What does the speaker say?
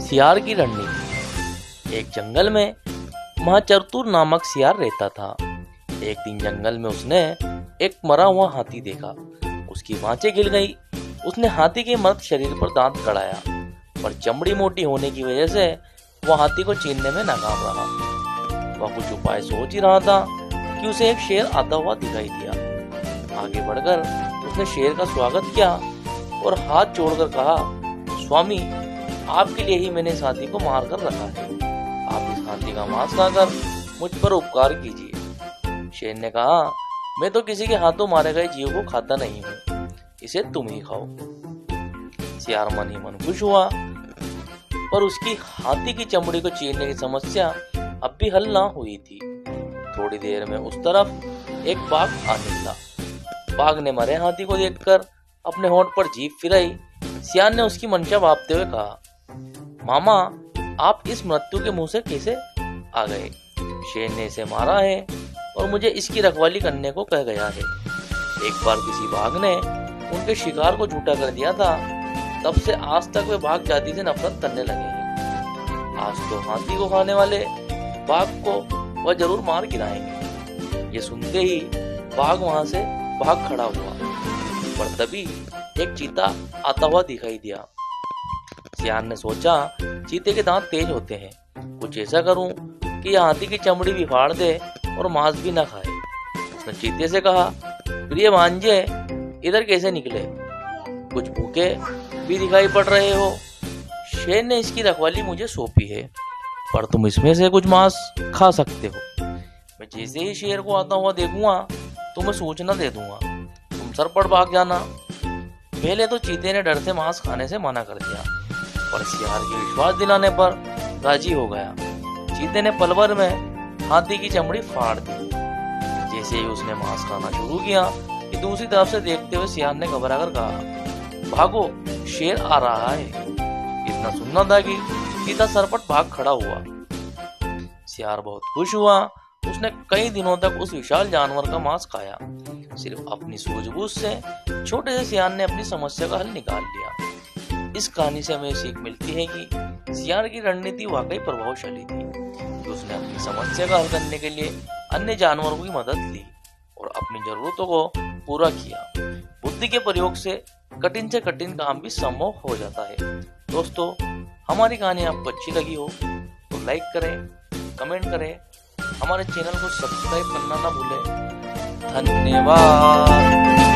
सियार की रणनीति। एक जंगल में महाचतुर नामक सियार रहता था। एक दिन जंगल में उसने एक मरा हुआ हाथी देखा। उसकी बाँछें गिर गई। उसने हाथी के मृत शरीर पर दांत गड़ाया, पर चमड़ी मोटी होने की वजह से वह हाथी को छीनने में नाकाम रहा। वह कुछ उपाय सोच ही रहा था कि उसे एक शेर आता हुआ दिखाई दिया। आगे बढ़कर उसने शेर का स्वागत किया और हाथ जोड़कर कहा, स्वामी, आपके लिए ही मैंने इस हाथी को मार कर रखा है। आप इस हाथी का मांस खाकर मुझ पर उपकार कीजिए। शेर ने कहा, मैं तो किसी के हाथों मारे गए जीव को खाता नहीं हूँ, इसे तुम ही खाओ। सियार मन ही मन खुश हुआ, पर उसकी हाथी की चमड़ी को चीरने की समस्या अब भी हल ना हुई थी। थोड़ी देर में उस तरफ एक बाघ आ निकला। बाघ ने मरे हाथी को देखकर अपने होंठ पर जीभ फिराई। सियार ने उसकी मंशा भांपते हुए कहा, मामा, आप इस मृत्यु के मुंह से कैसे आ गए? शेर ने इसे मारा है और मुझे इसकी रखवाली करने को कह गया है। एक बार किसी बाघ ने उनके शिकार को झूठा कर दिया था, तब से आज तक वे बाघ जाति से नफरत करने लगे हैं। आज तो हाथी को खाने वाले बाघ को वह जरूर मार गिराएंगे। ये सुनते ही बाघ वहां से भाग खड़ा हुआ, पर तभी एक चीता आता हुआ दिखाई दिया। सियार ने सोचा, चीते के दांत तेज होते हैं, कुछ ऐसा करूं कि यह हाथी की चमड़ी भी फाड़ दे और मांस भी न खाए। उसने चीते से कहा, प्रिय भांजे, इधर कैसे निकले? कुछ भूखे भी दिखाई पड़ रहे हो। शेर ने इसकी रखवाली मुझे सौंपी है, पर तुम इसमें से कुछ मांस खा सकते हो। मैं जैसे ही शेर को आता हुआ देखूंगा तुम्हें सूचना दे दूंगा, तुम सर पर भाग जाना। पहले तो चीते ने डर से मांस खाने से मना कर दिया, पर सियार के विश्वास दिलाने पर राजी हो गया। चीते ने पल भर में हाथी की चमड़ी फाड़ दी। जैसे ही उसने मांस खाना शुरू किया कि दूसरी तरफ से देखते हुए सियार ने घबराकर कहा, भागो, शेर आ रहा है। इतना सुनना था कि चीता सरपट भाग खड़ा हुआ। सियार बहुत खुश हुआ। उसने कई दिनों तक उस विशाल जानवर का मांस खाया। सिर्फ अपनी सूझबूझ से छोटे से सियार ने अपनी समस्या का हल निकाल लिया। इस कहानी से हमें सीख मिलती है कि सियार की रणनीति वाकई प्रभावशाली थी कि उसने अपनी समस्या का हल करने के लिए अन्य जानवरों की मदद ली और अपनी जरूरतों को पूरा किया। बुद्धि के प्रयोग से कठिन काम भी संभव हो जाता है। दोस्तों, हमारी कहानी आपको अच्छी लगी हो तो लाइक करें, कमेंट करें, हमारे चैनल को सब्सक्राइब करना ना भूलें। धन्यवाद।